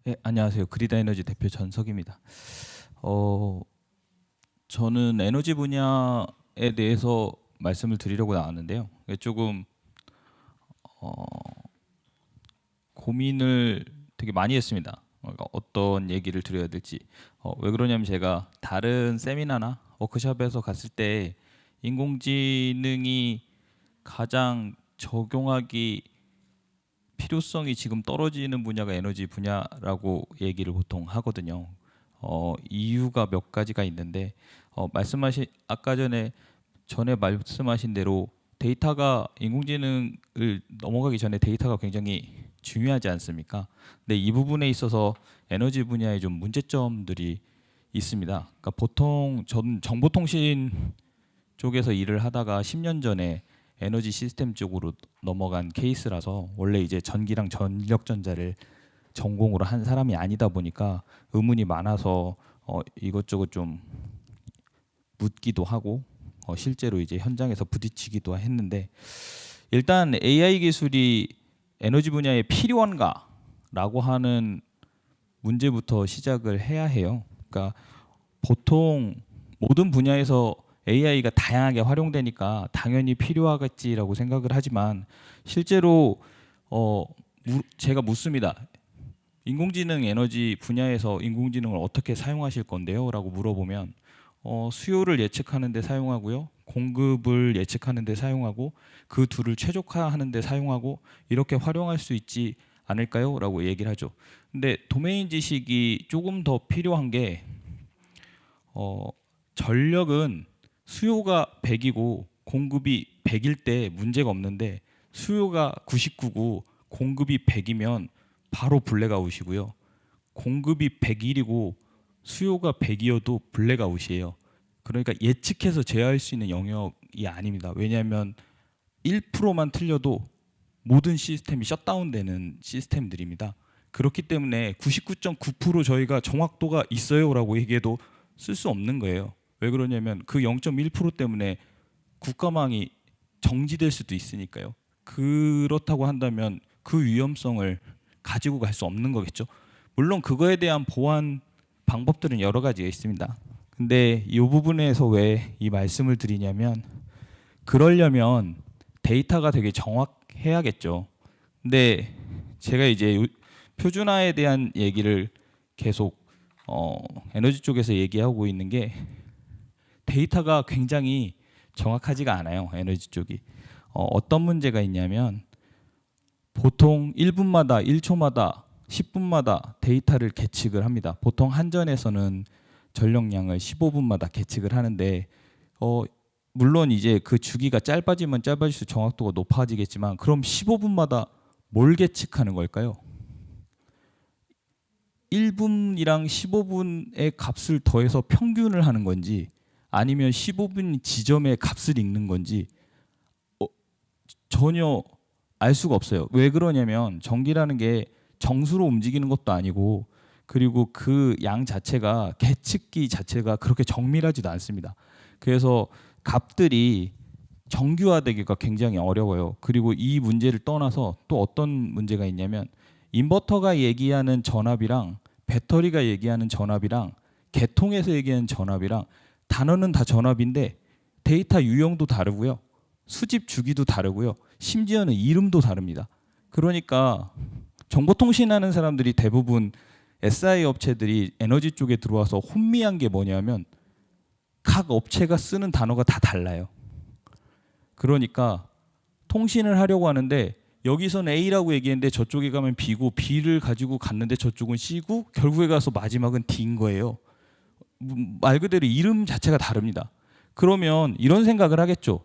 네, 안녕하세요. 그리다 에너지 대표 전석입니다. 어, 저는 에너지 분야에 대해서 말씀을 드리려고 나왔는데요. 조금 고민을 되게 많이 했습니다. 그러니까 어떤 얘기를 드려야 될지. 왜 그러냐면 제가 다른 세미나나 워크숍에서 갔을 때 인공지능이 가장 적용하기 필요성이 지금 떨어지는 분야가 에너지 분야라고 얘기를 보통 하거든요. 이유가 몇 가지가 있는데 말씀하신 아까 전에 말씀하신 대로 데이터가 인공지능을 넘어가기 전에 데이터가 굉장히 중요하지 않습니까? 근데 이 부분에 있어서 에너지 분야에 좀 문제점들이 있습니다. 그러니까 보통 전 정보통신 쪽에서 일을 하다가 10년 전에 에너지 시스템 쪽으로 넘어간 케이스라서 원래 이제 전기랑 전력전자를 전공으로 한 사람이 아니다 보니까 의문이 많아서 이것저것 좀 묻기도 하고 실제로 이제 현장에서 부딪히기도 했는데 일단 AI 기술이 에너지 분야에 필요한가라고 하는 문제부터 시작을 해야 해요. 그러니까 보통 모든 분야에서 AI가 다양하게 활용되니까 당연히 필요하겠지라고 생각을 하지만 실제로 제가 묻습니다. 인공지능 에너지 분야에서 인공지능을 어떻게 사용하실 건데요? 라고 물어보면 수요를 예측하는 데 사용하고요. 공급을 예측하는 데 사용하고 그 둘을 최적화하는 데 사용하고 이렇게 활용할 수 있지 않을까요? 라고 얘기를 하죠. 근데 도메인 지식이 조금 더 필요한 게 전력은 수요가 100이고 공급이 100일 때 문제가 없는데 수요가 99고 공급이 100이면 바로 블랙아웃이고요. 공급이 101이고 수요가 100이어도 블랙아웃이에요. 그러니까 예측해서 제어할 수 있는 영역이 아닙니다. 왜냐하면 1%만 틀려도 모든 시스템이 셧다운되는 시스템들입니다. 그렇기 때문에 99.9% 저희가 정확도가 있어요라고 얘기해도 쓸 수 없는 거예요. 왜 그러냐면 그 0.1% 때문에 국가망이 정지될 수도 있으니까요. 그렇다고 한다면 그 위험성을 가지고 갈 수 없는 거겠죠. 물론 그거에 대한 보완 방법들은 여러 가지가 있습니다. 근데 이 부분에서 왜 이 말씀을 드리냐면 그러려면 데이터가 되게 정확해야겠죠. 근데 제가 이제 표준화에 대한 얘기를 계속 에너지 쪽에서 얘기하고 있는 게 데이터가 굉장히 정확하지가 않아요. 에너지 쪽이. 어떤 문제가 있냐면 보통 1분마다 1초마다 10분마다 데이터를 계측을 합니다. 보통 한전에서는 전력량을 15분마다 계측을 하는데 물론 이제 그 주기가 짧아지면 짧아질수록 정확도가 높아지겠지만 그럼 15분마다 뭘 계측하는 걸까요? 1분이랑 15분의 값을 더해서 평균을 하는 건지 아니면 15분 지점의 값을 읽는 건지 전혀 알 수가 없어요. 왜 그러냐면 전기라는 게 정수로 움직이는 것도 아니고 그리고 그 양 자체가 계측기 자체가 그렇게 정밀하지도 않습니다. 그래서 값들이 정규화되기가 굉장히 어려워요. 그리고 이 문제를 떠나서 또 어떤 문제가 있냐면 인버터가 얘기하는 전압이랑 배터리가 얘기하는 전압이랑 개통에서 얘기하는 전압이랑 단어는 다 전압인데 데이터 유형도 다르고요. 수집 주기도 다르고요. 심지어는 이름도 다릅니다. 그러니까 정보통신하는 사람들이 대부분 SI 업체들이 에너지 쪽에 들어와서 혼미한 게 뭐냐면 각 업체가 쓰는 단어가 다 달라요. 그러니까 통신을 하려고 하는데 여기서는 A라고 얘기했는데 저쪽에 가면 B고 B를 가지고 갔는데 저쪽은 C고 결국에 가서 마지막은 D인 거예요. 말 그대로 이름 자체가 다릅니다. 그러면 이런 생각을 하겠죠.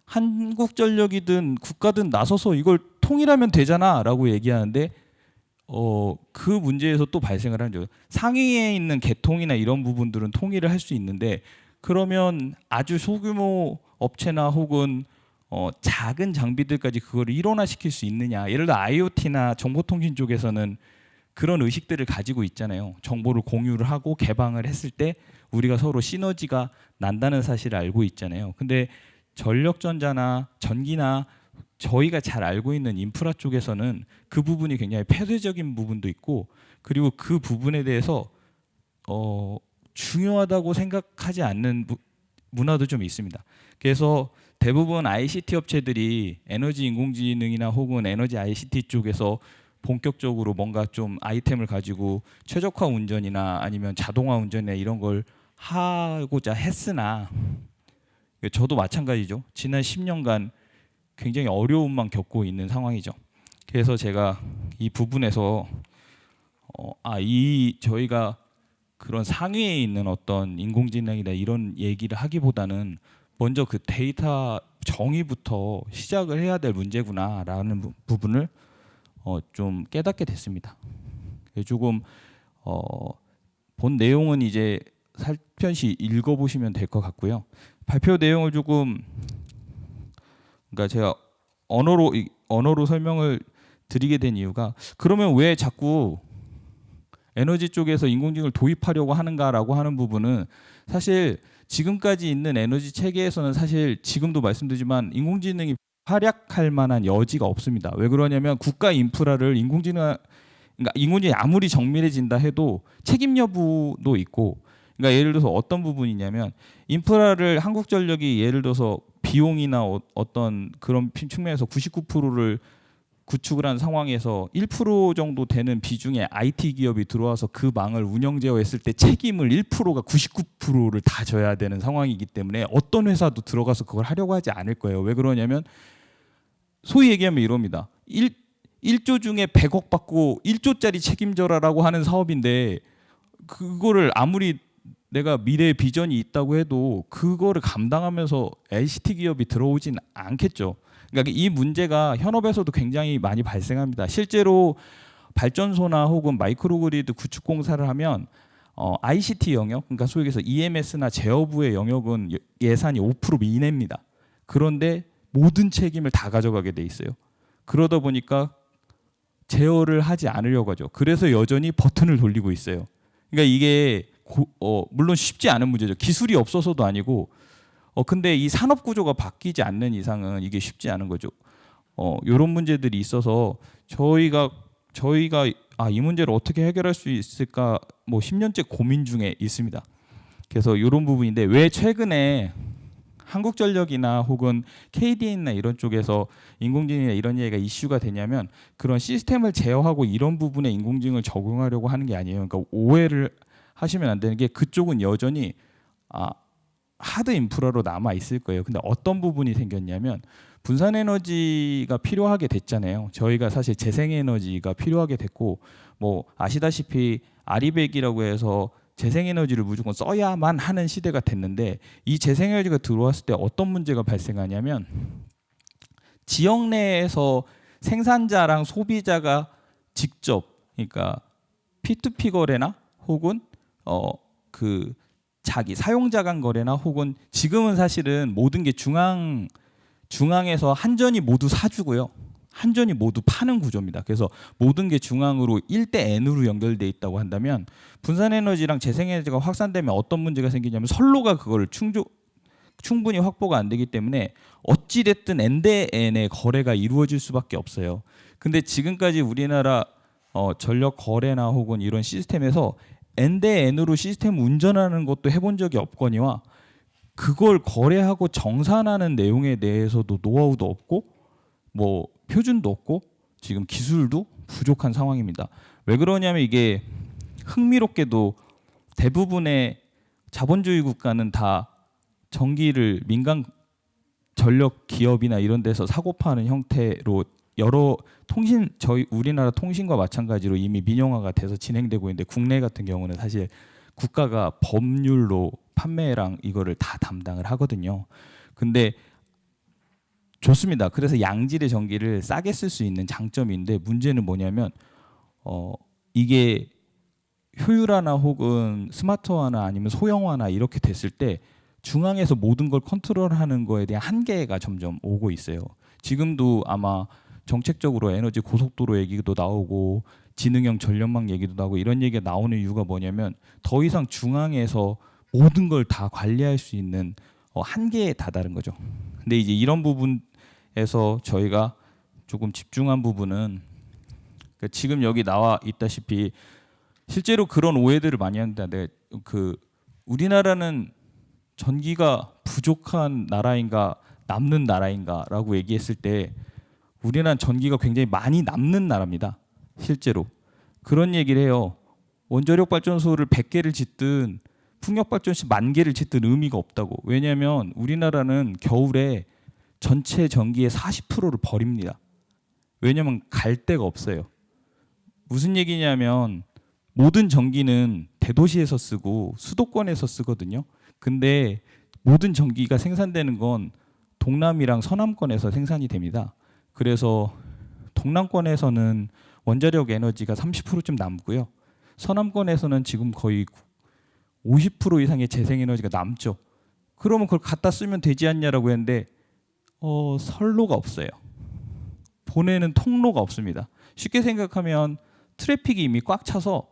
한국전력이든 국가든 나서서 이걸 통일하면 되잖아 라고 얘기하는데 그 문제에서 또 발생을 하죠. 상위에 있는 개통이나 이런 부분들은 통일을 할 수 있는데 그러면 아주 소규모 업체나 혹은 작은 장비들까지 그걸 일원화시킬 수 있느냐. 예를 들어 IoT나 정보통신 쪽에서는 그런 의식들을 가지고 있잖아요. 정보를 공유를 하고 개방을 했을 때 우리가 서로 시너지가 난다는 사실을 알고 있잖아요. 근데 전력전자나 전기나 저희가 잘 알고 있는 인프라 쪽에서는 그 부분이 굉장히 폐쇄적인 부분도 있고, 그리고 그 부분에 대해서 중요하다고 생각하지 않는 문화도 좀 있습니다. 그래서 대부분 ICT 업체들이 에너지 인공지능이나 혹은 에너지 ICT 쪽에서 본격적으로 뭔가 좀 아이템을 가지고 최적화 운전이나 아니면 자동화 운전이나 이런 걸 하고자 했으나, 저도 마찬가지죠. 지난 10년간 굉장히 어려움만 겪고 있는 상황이죠. 그래서 제가 이 부분에서 저희가 그런 상위에 있는 어떤 인공지능이나 이런 얘기를 하기보다는 먼저 그 데이터 정의부터 시작을 해야 될 문제구나라는 부분을 좀 깨닫게 됐습니다. 조금 본 내용은 이제 살편시 읽어보시면 될 것 같고요. 발표 내용을 조금, 그러니까 제가 언어로 설명을 드리게 된 이유가, 그러면 왜 자꾸 에너지 쪽에서 인공지능을 도입하려고 하는가라고 하는 부분은, 사실 지금까지 있는 에너지 체계에서는 사실 지금도 말씀드리지만 인공지능이 활약할 만한 여지가 없습니다. 왜 그러냐면 국가 인프라를 그러니까 인공지능이 아무리 정밀해진다 해도 책임 여부도 있고, 그러니까 예를 들어서 어떤 부분이냐면, 인프라를 한국전력이 예를 들어서 비용이나 어떤 그런 측면에서 99%를 구축을 한 상황에서 1% 정도 되는 비중의 IT 기업이 들어와서 그 망을 운영 제어했을 때 책임을 1%가 99%를 다 져야 되는 상황이기 때문에 어떤 회사도 들어가서 그걸 하려고 하지 않을 거예요. 왜 그러냐면, 소위 얘기하면 이럽니다. 1조 중에 100억 받고 1조짜리 책임져라라고 하는 사업인데, 그거를 아무리 내가 미래의 비전이 있다고 해도 그거를 감당하면서 LCT 기업이 들어오진 않겠죠. 그러니까 이 문제가 현업에서도 굉장히 많이 발생합니다. 실제로 발전소나 혹은 마이크로그리드 구축 공사를 하면 ICT 영역, 그러니까 소위 얘기해서 EMS나 제어부의 영역은 예산이 5% 이내입니다. 그런데 모든 책임을 다 가져가게 돼 있어요. 그러다 보니까 제어를 하지 않으려고 하죠. 그래서 여전히 버튼을 돌리고 있어요. 그러니까 이게 물론 쉽지 않은 문제죠. 기술이 없어서도 아니고, 근데 이 산업 구조가 바뀌지 않는 이상은 이게 쉽지 않은 거죠. 이런 문제들이 있어서 저희가 이 문제를 어떻게 해결할 수 있을까, 뭐 10년째 고민 중에 있습니다. 그래서 이런 부분인데, 왜 최근에 한국전력이나 혹은 KDN이나 이런 쪽에서 인공지능이나 이런 얘기가 이슈가 되냐면, 그런 시스템을 제어하고 이런 부분에 인공지능을 적용하려고 하는 게 아니에요. 그러니까 오해를 하시면 안 되는 게, 그쪽은 여전히 하드 인프라로 남아 있을 거예요. 근데 어떤 부분이 생겼냐면, 분산 에너지가 필요하게 됐잖아요. 저희가 사실 재생에너지가 필요하게 됐고, 뭐 아시다시피 아리백이라고 해서 재생에너지를 무조건 써야만 하는 시대가 됐는데, 이 재생에너지가 들어왔을 때 어떤 문제가 발생하냐면, 지역 내에서 생산자랑 소비자가 직접, 그러니까 P2P 거래나 혹은 그 자기 사용자 간 거래나 혹은 지금은 사실은 모든 게 중앙에서 한전이 모두 사주고요. 한전이 모두 파는 구조입니다. 그래서 모든 게 중앙으로 1대 N으로 연결돼 있다고 한다면, 분산에너지랑 재생에너지가 확산되면 어떤 문제가 생기냐면, 선로가 그거를 충분히 확보가 안 되기 때문에 어찌됐든 N-대-N의 거래가 이루어질 수밖에 없어요. 근데 지금까지 우리나라 전력 거래나 혹은 이런 시스템에서 N-대-N으로 시스템 운전하는 것도 해본 적이 없거니와, 그걸 거래하고 정산하는 내용에 대해서도 노하우도 없고 뭐 표준도 없고 지금 기술도 부족한 상황입니다. 왜 그러냐면, 이게 흥미롭게도 대부분의 자본주의 국가는 다 전기를 민간 전력 기업이나 이런 데서 사고 파는 형태로 여러 저희 우리나라 통신과 마찬가지로 이미 민영화가 돼서 진행되고 있는데, 국내 같은 경우는 사실 국가가 법률로 판매랑 이거를 다 담당을 하거든요. 근데 좋습니다. 그래서 양질의 전기를 싸게 쓸 수 있는 장점인데, 문제는 뭐냐면 이게 효율화나 혹은 스마트화나 아니면 소형화나 이렇게 됐을 때 중앙에서 모든 걸 컨트롤하는 거에 대한 한계가 점점 오고 있어요. 지금도 아마 정책적으로 에너지 고속도로 얘기도 나오고 지능형 전력망 얘기도 나오고 이런 얘기가 나오는 이유가 뭐냐면, 더 이상 중앙에서 모든 걸 다 관리할 수 있는 한계에 다다른 거죠. 근데 이제 이런 부분에서 저희가 조금 집중한 부분은 그러니까 지금 여기 나와 있다시피 실제로 그런 오해들을 많이 하는데 그 우리나라는 전기가 부족한 나라인가 남는 나라인가라고 얘기했을 때 우리나라는 전기가 굉장히 많이 남는 나라입니다. 실제로 그런 얘기를 해요. 원자력 발전소를 100개를 짓든 풍력 발전소 10,000개를 짓든 의미가 없다고. 왜냐하면 우리나라는 겨울에 전체 전기의 40%를 버립니다. 왜냐하면 갈 데가 없어요. 무슨 얘기냐면 모든 전기는 대도시에서 쓰고 수도권에서 쓰거든요. 근데 모든 전기가 생산되는 건 동남이랑 서남권에서 생산이 됩니다. 그래서 동남권에서는 원자력 에너지가 30%쯤 남고요. 서남권에서는 지금 거의 50% 이상의 재생에너지가 남죠. 그러면 그걸 갖다 쓰면 되지 않냐라고 했는데 선로가 없어요. 보내는 통로가 없습니다. 쉽게 생각하면 트래픽이 이미 꽉 차서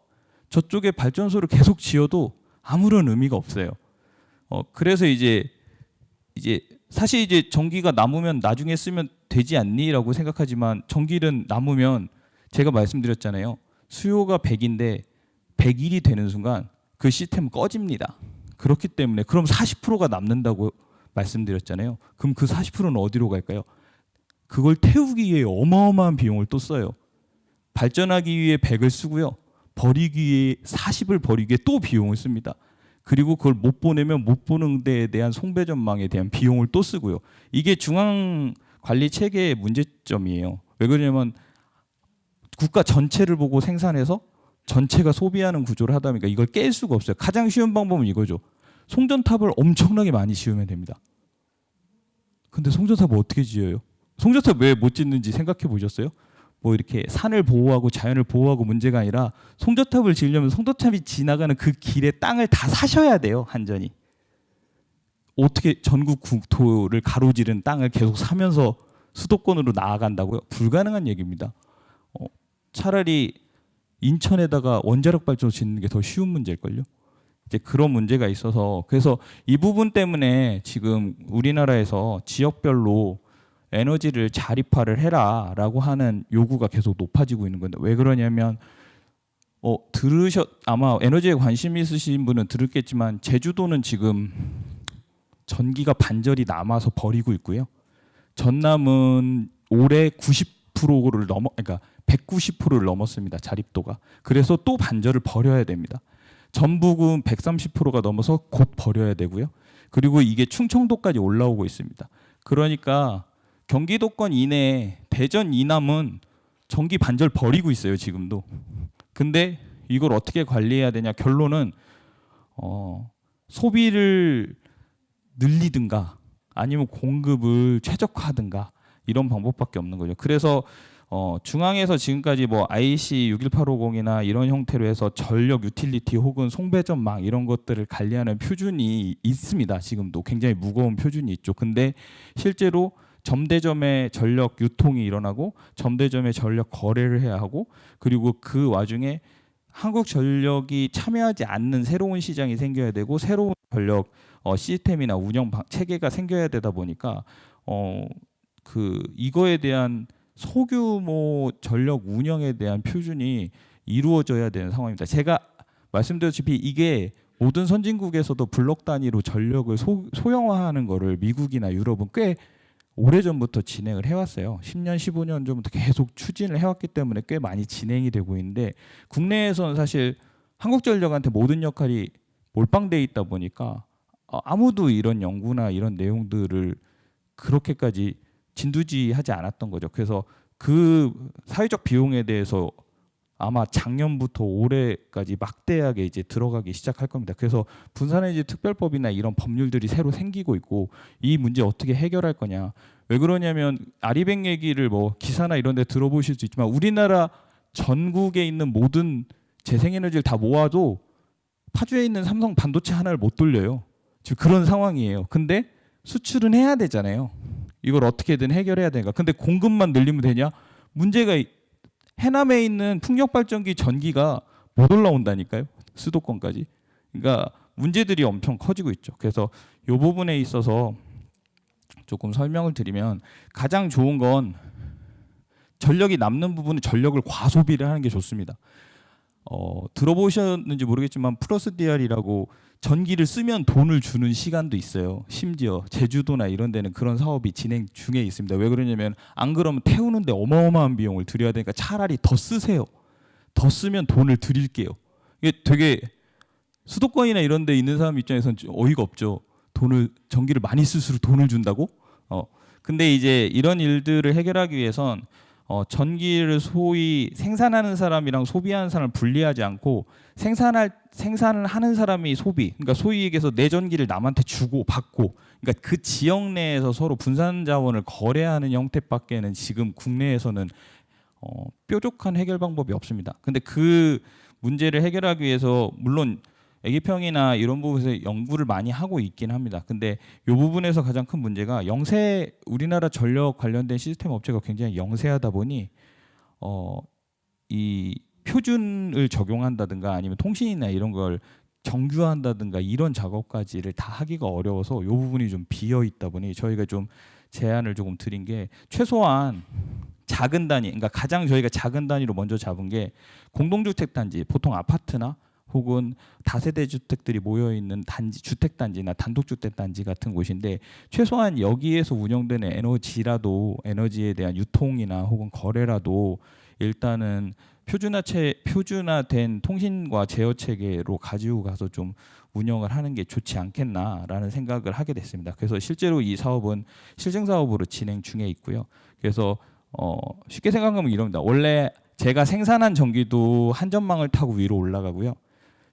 저쪽에 발전소를 계속 지어도 아무런 의미가 없어요. 그래서 이제 사실 이제 전기가 남으면 나중에 쓰면 되지 않니라고 생각하지만 전기는 남으면 제가 말씀드렸잖아요. 수요가 100인데 100일이 되는 순간 그 시스템은 꺼집니다. 그렇기 때문에 그럼 40%가 남는다고 말씀드렸잖아요. 그럼 그 40%는 어디로 갈까요? 그걸 태우기 위해 어마어마한 비용을 또 써요. 발전하기 위해 100을 쓰고요. 버리기 위해 40을 버리기 위해 또 비용을 씁니다. 그리고 그걸 못 보내면 못 보는 데에 대한 송배전망에 대한 비용을 또 쓰고요. 이게 중앙 관리 체계의 문제점이에요. 왜 그러냐면 국가 전체를 보고 생산해서 전체가 소비하는 구조를 하다 보니까 이걸 깰 수가 없어요. 가장 쉬운 방법은 이거죠. 송전탑을 엄청나게 많이 지으면 됩니다. 근데 송전탑을 어떻게 지어요? 송전탑 왜 못 짓는지 생각해 보셨어요? 뭐 이렇게 산을 보호하고 자연을 보호하고 문제가 아니라 송전탑을 지으려면 송전탑이 지나가는 그 길의 땅을 다 사셔야 돼요. 한전이. 어떻게 전국 국토를 가로지른 땅을 계속 사면서 수도권으로 나아간다고요? 불가능한 얘기입니다. 차라리 인천에다가 원자력 발전소 짓는 게 더 쉬운 문제일걸요. 이제 그런 문제가 있어서 그래서 이 부분 때문에 지금 우리나라에서 지역별로 에너지를 자립화를 해라라고 하는 요구가 계속 높아지고 있는 건데 왜 그러냐면 아마 에너지에 관심 있으신 분은 들었겠지만 제주도는 지금 전기가 반절이 남아서 버리고 있고요. 전남은 올해 90%를 그러니까 190%를 넘었습니다. 자립도가. 그래서 또 반절을 버려야 됩니다. 전북은 130%가 넘어서 곧 버려야 되고요. 그리고 이게 충청도까지 올라오고 있습니다. 그러니까 경기도권 이내에 대전 이남은 전기 반절 버리고 있어요. 지금도. 근데 이걸 어떻게 관리해야 되냐. 결론은 소비를 늘리든가 아니면 공급을 최적화하든가 이런 방법밖에 없는 거죠. 그래서 중앙에서 지금까지 뭐 IC 61850이나 이런 형태로 해서 전력 유틸리티 혹은 송배전망 이런 것들을 관리하는 표준이 있습니다. 지금도 굉장히 무거운 표준이 있죠. 근데 실제로 점대점의 전력 유통이 일어나고 점대점의 전력 거래를 해야 하고 그리고 그 와중에 한국전력이 참여하지 않는 새로운 시장이 생겨야 되고 새로운 전력 시스템이나 운영 체계가 생겨야 되다 보니까 이거에 대한 소규모 전력 운영에 대한 표준이 이루어져야 되는 상황입니다. 제가 말씀드렸다시피 이게 모든 선진국에서도 블록 단위로 전력을 소형화하는 거를 미국이나 유럽은 꽤 오래전부터 진행을 해왔어요. 10년, 15년 전부터 계속 추진을 해왔기 때문에 꽤 많이 진행이 되고 있는데 국내에서는 사실 한국전력한테 모든 역할이 몰빵돼 있다 보니까 아무도 이런 연구나 이런 내용들을 그렇게까지 진두지하지 않았던 거죠. 그래서 그 사회적 비용에 대해서 아마 작년부터 올해까지 막대하게 이제 들어가기 시작할 겁니다. 그래서 분산에너지 특별법이나 이런 법률들이 새로 생기고 있고 이 문제 어떻게 해결할 거냐. 왜 그러냐면 아리백 얘기를 뭐 기사나 이런 데 들어보실 수 있지만 우리나라 전국에 있는 모든 재생에너지를 다 모아도 파주에 있는 삼성 반도체 하나를 못 돌려요. 지금 그런 상황이에요. 근데 수출은 해야 되잖아요. 이걸 어떻게든 해결해야 되니까. 근데 공급만 늘리면 되냐? 문제가 해남에 있는 풍력발전기 전기가 못 올라온다니까요. 수도권까지. 그러니까 문제들이 엄청 커지고 있죠. 그래서 이 부분에 있어서 조금 설명을 드리면 가장 좋은 건 전력이 남는 부분은 전력을 과소비를 하는 게 좋습니다. 들어보셨는지 모르겠지만 플러스 DR이라고 전기를 쓰면 돈을 주는 시간도 있어요. 심지어 제주도나 이런 데는 그런 사업이 진행 중에 있습니다. 왜 그러냐면 안 그러면 태우는데 어마어마한 비용을 들여야 되니까 차라리 더 쓰세요. 더 쓰면 돈을 드릴게요. 이게 되게 수도권이나 이런 데 있는 사람 입장에서는 어이가 없죠. 전기를 많이 쓸수록 돈을 준다고? 근데 이제 이런 일들을 해결하기 위해선 전기를 소위 생산하는 사람이랑 소비하는 사람을 분리하지 않고 생산을 하는 사람이 소비, 그러니까 소위 얘기해서 내 전기를 남한테 주고 받고, 그러니까 그 지역 내에서 서로 분산 자원을 거래하는 형태밖에는 지금 국내에서는 뾰족한 해결 방법이 없습니다. 근데 그 문제를 해결하기 위해서 물론 애기평이나 이런 부분에서 연구를 많이 하고 있긴 합니다. 근데 이 부분에서 가장 큰 문제가 우리나라 전력 관련된 시스템 업체가 굉장히 영세하다 보니 이 표준을 적용한다든가 아니면 통신이나 이런 걸 정규화한다든가 이런 작업까지를 다 하기가 어려워서 이 부분이 좀 비어 있다 보니 저희가 좀 제안을 조금 드린 게 최소한 작은 단위, 그러니까 가장 저희가 작은 단위로 먼저 잡은 게 공동주택 단지, 보통 아파트나 혹은 다세대 주택들이 모여 있는 단지, 주택 단지나 단독주택 단지 같은 곳인데 최소한 여기에서 운영되는 에너지에 대한 유통이나 혹은 거래라도 일단은 표준화된 통신과 제어 체계로 가지고 가서 좀 운영을 하는 게 좋지 않겠나라는 생각을 하게 됐습니다. 그래서 실제로 이 사업은 실증 사업으로 진행 중에 있고요. 그래서 쉽게 생각하면 이럽니다. 원래 제가 생산한 전기도 한전망을 타고 위로 올라가고요.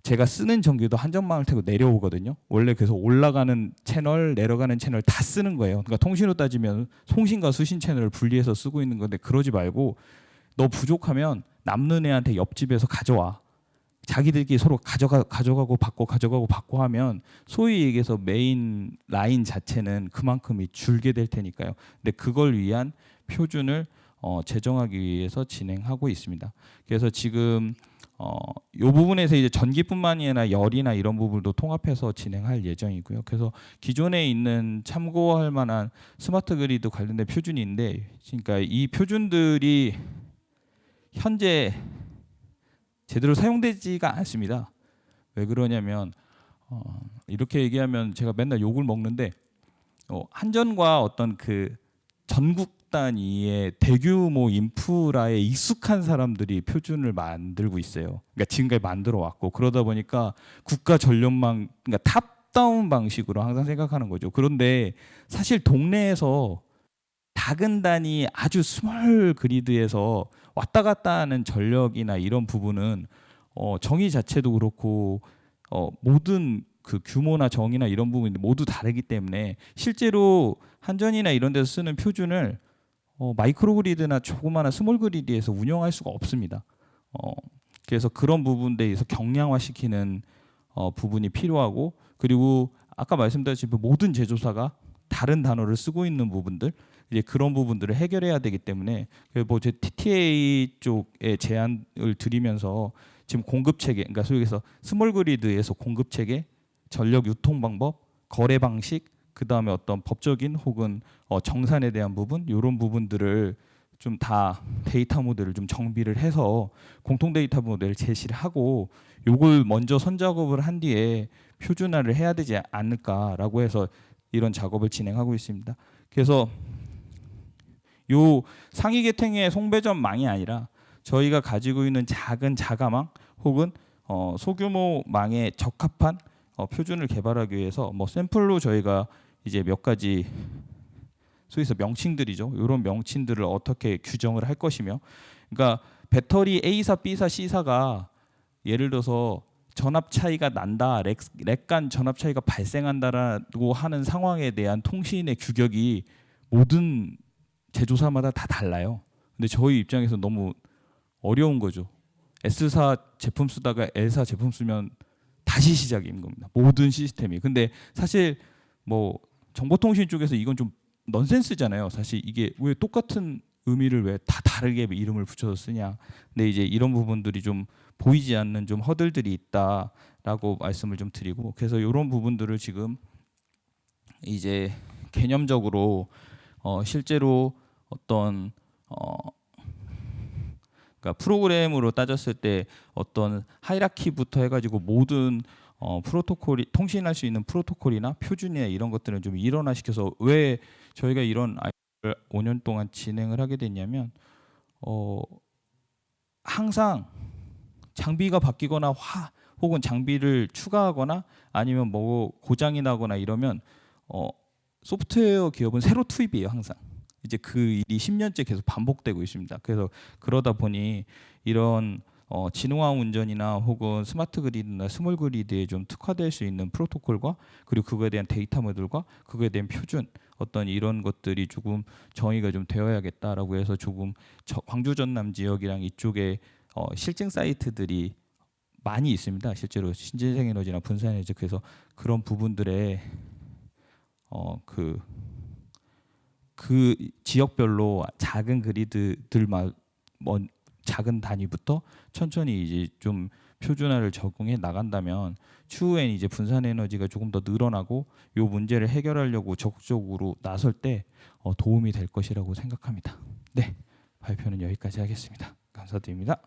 제가 쓰는 전기도 한전망을 타고 내려오거든요. 원래 그래서 올라가는 채널, 내려가는 채널 다 쓰는 거예요. 그러니까 통신으로 따지면 송신과 수신 채널을 분리해서 쓰고 있는 건데 그러지 말고 너 부족하면 남는 애한테 옆집에서 가져와. 자기들끼리 서로 가져가고 받고 하면 소위 얘기해서 메인 라인 자체는 그만큼이 줄게 될 테니까요. 근데 그걸 위한 표준을 제정하기 위해서 진행하고 있습니다. 그래서 지금 이 부분에서 이제 전기뿐만이 아니라 열이나 이런 부분도 통합해서 진행할 예정이고요. 그래서 기존에 있는 참고할 만한 스마트 그리드 관련된 표준인데, 그러니까 이 표준들이 현재 제대로 사용되지가 않습니다. 왜 그러냐면 이렇게 얘기하면 제가 맨날 욕을 먹는데 한전과 어떤 그 전국 단위의 대규모 인프라에 익숙한 사람들이 표준을 만들고 있어요. 그러니까 지금까지 만들어 왔고 그러다 보니까 국가 전력망, 그러니까 탑다운 방식으로 항상 생각하는 거죠. 그런데 사실 동네에서 작은 단위 아주 스몰 그리드에서 왔다 갔다 하는 전력이나 이런 부분은 정의 자체도 그렇고 모든 그 규모나 정의나 이런 부분이 모두 다르기 때문에 실제로 한전이나 이런 데서 쓰는 표준을 마이크로 그리드나 조그마한 스몰 그리드에서 운영할 수가 없습니다. 그래서 그런 부분에 서 경량화시키는 부분이 필요하고, 그리고 아까 말씀드렸듯이 모든 제조사가 다른 단어를 쓰고 있는 부분들, 이제 그런 부분들을 해결해야 되기 때문에 제 TTA 쪽에 제안을 드리면서 지금 공급 체계, 그러니까 소위 해서 스몰 그리드에서 공급 체계, 전력 유통 방법, 거래 방식, 그 다음에 어떤 법적인 혹은 정산에 대한 부분, 이런 부분들을 좀 다 데이터 모델을 좀 정비를 해서 공통 데이터 모델을 제시를 하고 요걸 먼저 선작업을 한 뒤에 표준화를 해야 되지 않을까라고 해서 이런 작업을 진행하고 있습니다. 그래서 요 상위 계층의 송배전망이 아니라 저희가 가지고 있는 작은 자가망 혹은 소규모 망에 적합한 표준을 개발하기 위해서 샘플로 저희가 이제 몇 가지 소위서 명칭들이죠. 이런 명칭들을 어떻게 규정을 할 것이며, 그러니까 배터리 A사, B사, C사가 예를 들어서 전압 차이가 난다, 렉 간 전압 차이가 발생한다라고 하는 상황에 대한 통신의 규격이 모든 제조사마다 다 달라요. 근데 저희 입장에서 너무 어려운 거죠. S사 제품 쓰다가 L사 제품 쓰면 다시 시작인 겁니다. 모든 시스템이. 근데 사실 정보통신 쪽에서 이건 좀 넌센스잖아요. 사실 이게 왜 똑같은 의미를 왜 다 다르게 이름을 붙여서 쓰냐. 근데 이제 이런 부분들이 좀 보이지 않는 좀 허들들이 있다라고 말씀을 좀 드리고, 그래서 이런 부분들을 지금 이제 개념적으로 실제로 어떤 그러니까 프로그램으로 따졌을 때 어떤 하이라키부터 해가지고 모든 프로토콜이 통신할 수 있는 프로토콜이나 표준이나 이런 것들은 좀 일원화시켜서 왜 저희가 이런 아이를 5년 동안 진행을 하게 됐냐면 항상 장비가 바뀌거나 혹은 장비를 추가하거나 아니면 뭐 고장이 나거나 이러면 소프트웨어 기업은 새로 투입이에요 항상. 이제 그 일이 10년째 계속 반복되고 있습니다. 그래서 그러다 보니 이런 지능화 운전이나 혹은 스마트 그리드나 스몰 그리드에 좀 특화될 수 있는 프로토콜과 그리고 그거에 대한 데이터 모듈과 그거에 대한 표준 어떤 이런 것들이 조금 정의가 좀 되어야겠다라고 해서 조금 광주 전남 지역이랑 이쪽에 실증 사이트들이 많이 있습니다. 실제로 신재생 에너지나 분산 에너지 그래서 그런 부분들에 그 지역별로 작은 그리드들만 작은 단위부터 천천히 이제 좀 표준화를 적응해 나간다면 추후엔 이제 분산 에너지가 조금 더 늘어나고 이 문제를 해결하려고 적극적으로 나설 때 도움이 될 것이라고 생각합니다. 네, 발표는 여기까지 하겠습니다. 감사드립니다.